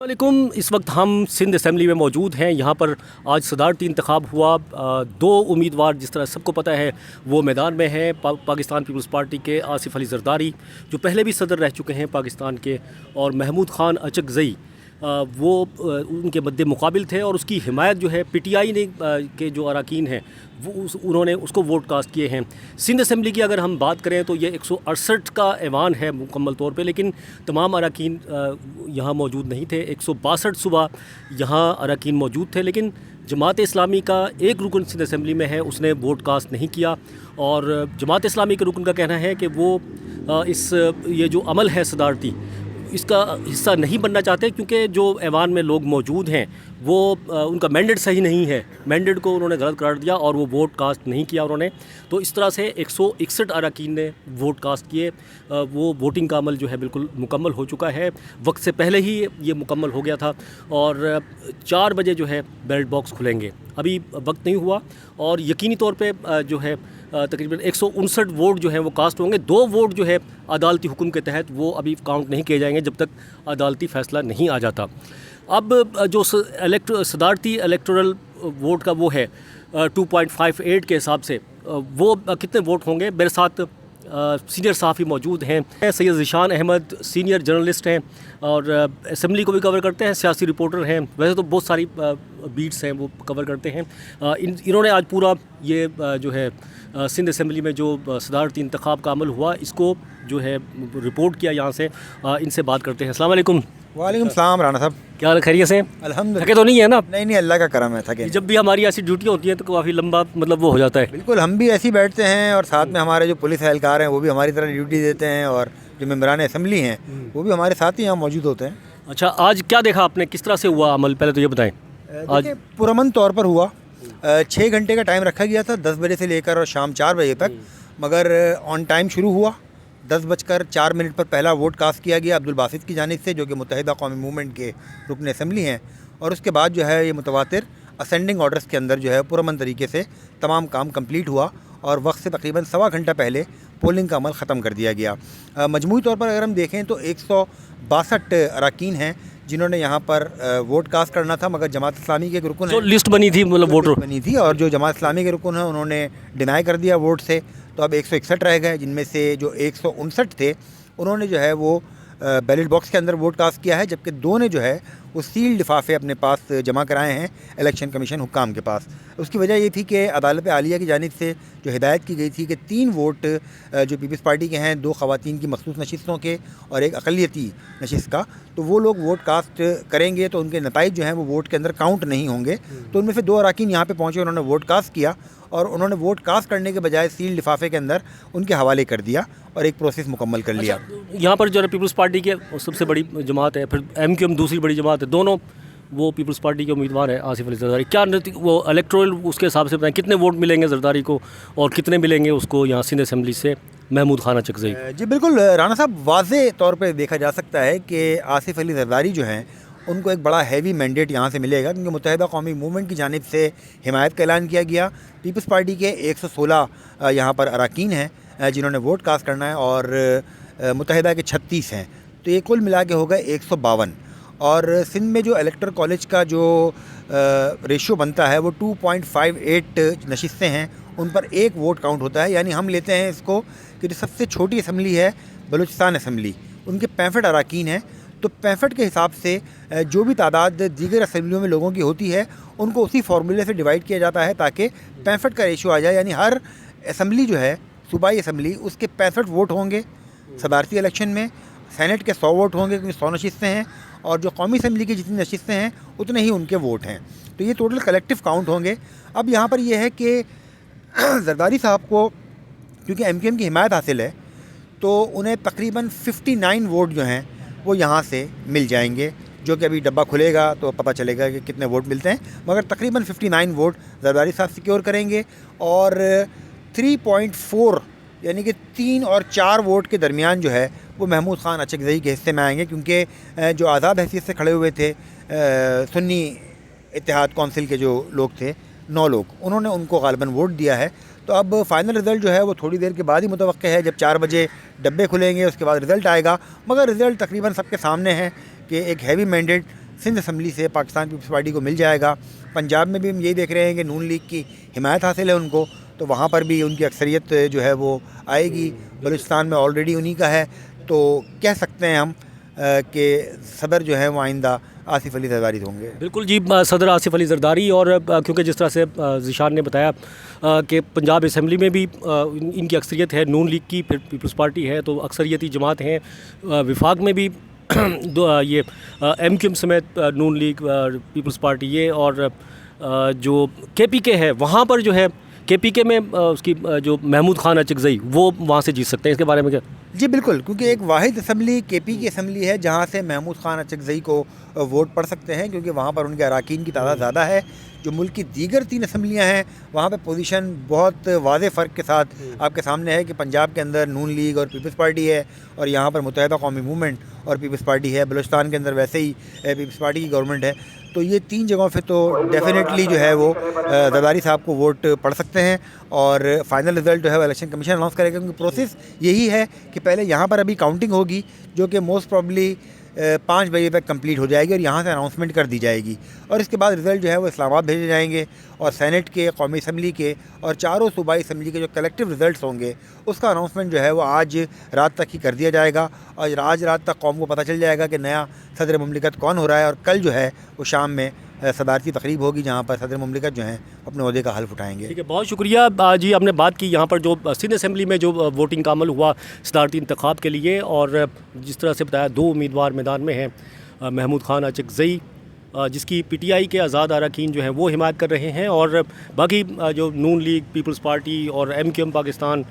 वालेकुम। इस वक्त हम सिंध असम्बली में मौजूद हैं। यहाँ पर आज सदारती इंतखाब हुआ। दो उम्मीदवार जिस तरह सबको पता है वो मैदान में हैं। पाकिस्तान पीपल्स पार्टी के आसिफ अली जरदारी जो पहले भी सदर रह चुके हैं पाकिस्तान के, और महमूद खान अचकज़ई वो उनके मद्दे मुकाबिल थे, और उसकी हिमायत जो है PTI ने के जो अरकान हैं वो उन्होंने उसको वोट कास्ट किए हैं। सिंध असम्बली की अगर हम बात करें तो ये 168 का ऐवान है मुकम्मल तौर पे, लेकिन तमाम अरकान यहाँ मौजूद नहीं थे। 162 सुबह यहाँ अरकान मौजूद थे, लेकिन जमात इस्लामी का एक रुकन सिंध असम्बली में है, उसने वोट कास्ट नहीं किया। और जमात इस्लामी के रुकन का कहना है कि वो ये जो अमल है सदारती, इसका हिस्सा नहीं बनना चाहते, क्योंकि जो ऐवान में लोग मौजूद हैं वो उनका मैंडेट सही नहीं है। मैंडेट को उन्होंने गलत करार दिया और वो वोट कास्ट नहीं किया उन्होंने। तो इस तरह से 161 अरकान ने वोट कास्ट किए। वो वोटिंग का अमल जो है बिल्कुल मुकम्मल हो चुका है, वक्त से पहले ही ये मुकम्मल हो गया था। और 4 बजे जो है बैलेट बॉक्स खुलेंगे, अभी वक्त नहीं हुआ। और यकीनी तौर पे जो है तकरीबन 159 वोट जो हैं वो कास्ट होंगे। 2 वोट जो है अदालती हुक्म के तहत वो अभी काउंट नहीं किए जाएंगे जब तक अदालती फ़ैसला नहीं आ जाता। अब जो सदारती इलेक्टोरल वोट का वो है 2.58 के हिसाब से वो कितने वोट होंगे। मेरे साथ सीनियर सहाफ़ी मौजूद हैं। सैयद ज़ीशान अहमद सीनियर जर्नलिस्ट हैं और असम्बली को भी कवर करते हैं, सियासी रिपोर्टर हैं। वैसे तो बहुत सारी बीट्स हैं वो कवर करते हैं। इन्होंने आज पूरा ये जो है सिंध असम्बली में जो सदारती इंतखाब का अमल हुआ इसको जो है रिपोर्ट किया यहाँ से। इनसे बात करते हैं। अस्सलाम वालेकुम। वालेकुम सलाम राना साहब, क्या हाल, खैरियत से? अल्हम्दुलिल्लाह। थके तो नहीं है ना? नहीं, अल्लाह का करम है, थके। जब भी हमारी ऐसी ड्यूटियाँ होती हैं तो काफ़ी लंबा मतलब वो हो जाता है। बिल्कुल, हम भी ऐसे ही बैठते हैं और साथ में हमारे जो पुलिस एहलकार हैं वो भी हमारी तरह ड्यूटी देते हैं, और जो मेंबरान असम्बली हैं वो भी हमारे साथ ही यहाँ मौजूद होते हैं। अच्छा, आज क्या देखा आपने, किस तरह से हुआ अमल, पहले तो ये बताएं। आज पुरअमन तौर पर हुआ। 6 घंटे का टाइम रखा गया था, 10 बजे से लेकर और शाम 4 बजे तक, मगर ऑन टाइम शुरू हुआ। 10:04 पर पहला वोट कास्ट किया गया अब्दुल बासित की जानिब से, जो कि मुत्तहिदा कौमी मूवमेंट के रुकन असम्बली हैं। और उसके बाद जो है ये मुतवातिर असेंडिंग ऑर्डर्स के अंदर जो है पुरअमन तरीके से तमाम काम कंप्लीट हुआ, और वक्त से तकरीबन सवा घंटा पहले पोलिंग का अमल ख़त्म कर दिया गया। मजमूई तौर पर अगर हम देखें तो 162 अरकान हैं जिन्होंने यहाँ पर वोट कास्ट करना था, मगर जमात इस्लामी के एक रुकन जो लिस्ट बनी थी, मतलब वोटर बनी थी, और जो जमात इस्लामी के रुकन हैं उन्होंने डिनाई कर दिया वोट से। तो अब 161 रह गए, जिनमें से जो 159 थे उन्होंने जो है वो बैलेट बॉक्स के अंदर वोट कास्ट किया है, जबकि 2 ने जो है वो सील लिफाफे अपने पास जमा कराए हैं इलेक्शन कमीशन हुक्काम के पास। उसकी वजह ये थी कि अदालत आलिया की जानिब से जो हिदायत की गई थी कि 3 वोट जो पीपल्स पार्टी के हैं, 2 ख़वातीन की मखसूस नशिस्तों के और एक अक़लियती नशिस्त का, तो वो लोग वोट कास्ट करेंगे तो उनके नताइज जो हैं वो वोट के अंदर काउंट नहीं होंगे। तो उनमें से 2 अरकान यहाँ पर पहुँचे, उन्होंने वोट कास्ट किया, और उन्होंने वोट कास्ट करने के बजाय सील लिफाफे के अंदर उनके हवाले कर दिया और एक प्रोसेस मुकम्मल कर लिया। यहाँ पर जो है पीपल्स पार्टी के सबसे बड़ी जमात है, फिर MQM दूसरी बड़ी जमात है, दोनों वो पीपल्स पार्टी के उम्मीदवार हैं आसिफ अली जरदारी। क्या वो इलेक्टोरल उसके हिसाब से बताएं, कितने वोट मिलेंगे जरदारी को और कितने मिलेंगे उसको यहाँ सिंध असम्बली से महमूद खान अचकज़ई? जी बिल्कुल राना साहब, वाज़े तौर पर देखा जा सकता है कि आसिफ अली जरदारी जो हैं उनको एक बड़ा हैवी मैंडेट यहाँ से मिलेगा, क्योंकि मुत्तहिदा कौमी मूवमेंट की जानिब से हिमायत का ऐलान किया गया। पीपल्स पार्टी के 116 यहाँ पर अरकान हैं जिन्होंने वोट कास्ट करना है, और मुत्तहिदा के 36 हैं, तो ये कुल मिला के होगा 152। और सिंध में जो इलेक्टोरल कॉलेज का जो रेशियो बनता है वो 2.58 नशिस्तें हैं, उन पर 1 वोट काउंट होता है। यानी हम लेते हैं इसको कि जो सबसे छोटी असम्बली है बलूचिस्तान असम्बली, उनके 65 अरकान हैं, तो 65 के हिसाब से जो भी तादाद दीगर असम्बलियों में लोगों की होती है उनको उसी फार्मूले से डिवाइड किया जाता है, ताकि 65 का रेशियो आ जाए। यानी हर असम्बली जो है सूबाई असम्बली, उसके 65 वोट होंगे सदारती इलेक्शन में। सेनेट के 100 वोट होंगे क्योंकि 100 नशिस्तें हैं, और जो कौमी असम्बली की जितनी नशिस्तें हैं उतने ही उनके वोट हैं। तो ये टोटल कलेक्टिव काउंट होंगे। अब यहाँ पर यह है कि जरदारी साहब को क्योंकि MQM की हिमायत हासिल है, तो उन्हें तकरीबन 59 वोट जो हैं वो यहाँ से मिल जाएंगे, जो कि अभी डब्बा खुलेगा तो पता चलेगा कि कितने वोट मिलते हैं, मगर तकरीबन 59 वोट जरदारी साहब सिक्योर करेंगे। और 3.4 यानी कि 3 और 4 वोट के दरमियान जो है वो महमूद खान अचकज़ई के हिस्से में आएंगे, क्योंकि जो आज़ाद हैसियत से खड़े हुए थे सुन्नी इत्तेहाद कौंसिल के जो लोग थे, 9 लोग, उन्होंने उनको गालिबन वोट दिया है। तो अब फाइनल रिज़ल्ट जो है वो थोड़ी देर के बाद ही मुतवक्के है, जब 4 बजे डब्बे खुलेंगे उसके बाद रिज़ल्ट आएगा। मगर रिज़ल्ट तकरीबन सबके सामने है कि एक हैवी मैंडेट سندھ اسمبلی سے پاکستان پیپلز پارٹی کو مل جائے گا. پنجاب میں بھی ہم یہی دیکھ رہے ہیں کہ نون لیگ کی حمایت حاصل ہے ان کو, تو وہاں پر بھی ان کی اکثریت جو ہے وہ آئے گی. بلوچستان میں آلریڈی انہی کا ہے, تو کہہ سکتے ہیں ہم کہ صدر جو ہے وہ آئندہ آصف علی زرداری ہوں گے. بالکل جی, صدر آصف علی زرداری. اور کیونکہ جس طرح سے ذیشان نے بتایا کہ پنجاب اسمبلی میں بھی ان کی اکثریت ہے نون لیگ کی, پھر پیپلز پارٹی ہے, تو اکثریتی جماعت ہیں. وفاق میں بھی یہ ایم کیو ایم سمیت نون لیگ, پیپلز پارٹی یہ, اور جو کے پی کے ہے وہاں پر جو ہے کے پی کے میں اس کی جو محمود خان اچکزئی وہ وہاں سے جیت سکتے ہیں. اس کے بارے میں کیا؟ جی بالکل, کیونکہ ایک واحد اسمبلی کے پی کی اسمبلی ہے جہاں سے محمود خان اچکزئی کو ووٹ پڑ سکتے ہیں, کیونکہ وہاں پر ان کے اراکین کی تعداد زیادہ ہے. جو ملک کی دیگر 3 اسمبلیاں ہیں وہاں پہ پوزیشن بہت واضح فرق کے ساتھ آپ کے سامنے ہے کہ پنجاب کے اندر نون لیگ اور پیپلز پارٹی ہے, اور یہاں پر متحدہ قومی موومنٹ اور پیپلز پارٹی ہے. بلوچستان کے اندر ویسے ہی پیپلز پارٹی کی گورنمنٹ ہے. تو یہ 3 جگہوں پہ تو ڈیفینیٹلی جو ہے وہ زرداری صاحب کو ووٹ پڑ سکتے ہیں, اور فائنل رزلٹ جو ہے وہ الیکشن کمیشن اناؤنس کرے گا. کیونکہ پروسیس یہی ہے کہ پہلے یہاں پر ابھی کاؤنٹنگ ہوگی جو کہ موسٹ پرابلی 5 بجے تک کمپلیٹ ہو جائے گی, اور یہاں سے اناؤنسمنٹ کر دی جائے گی, اور اس کے بعد رزلٹ جو ہے وہ اسلام آباد بھیجے جائیں گے, اور سینٹ کے, قومی اسمبلی کے اور چاروں صوبائی اسمبلی کے جو کلیکٹیو رزلٹس ہوں گے اس کا اناؤنسمنٹ جو ہے وہ آج رات تک ہی کر دیا جائے گا, اور آج رات تک قوم کو پتہ چل جائے گا کہ نیا صدر مملکت کون ہو رہا ہے. اور کل جو ہے وہ شام میں صدارتی تقریب ہوگی جہاں پر صدر مملکت جو ہیں اپنے عہدے کا حلف اٹھائیں گے. ٹھیک ہے, بہت شکریہ جی. ہم نے بات کی یہاں پر جو سندھ اسمبلی میں جو ووٹنگ کا عمل ہوا صدارتی انتخاب کے لیے, اور جس طرح سے بتایا 2 امیدوار میدان میں ہیں. محمود خان اچکزئی جس کی پی ٹی آئی کے آزاد اراکین جو ہیں وہ حمایت کر رہے ہیں, اور باقی جو نون لیگ, پیپلز پارٹی اور ایم کیو ایم پاکستان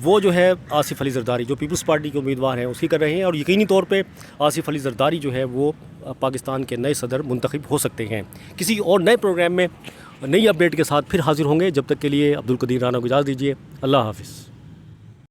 وہ جو ہے آصف علی زرداری جو پیپلز پارٹی کے امیدوار ہیں اس کی کر رہے ہیں. اور یقینی طور پہ آصف علی زرداری جو ہے وہ پاکستان کے نئے صدر منتخب ہو سکتے ہیں. کسی اور نئے پروگرام میں نئی اپڈیٹ کے ساتھ پھر حاضر ہوں گے. جب تک کے لیے عبدالقدیر رانا کو اجازت دیجیے. اللہ حافظ.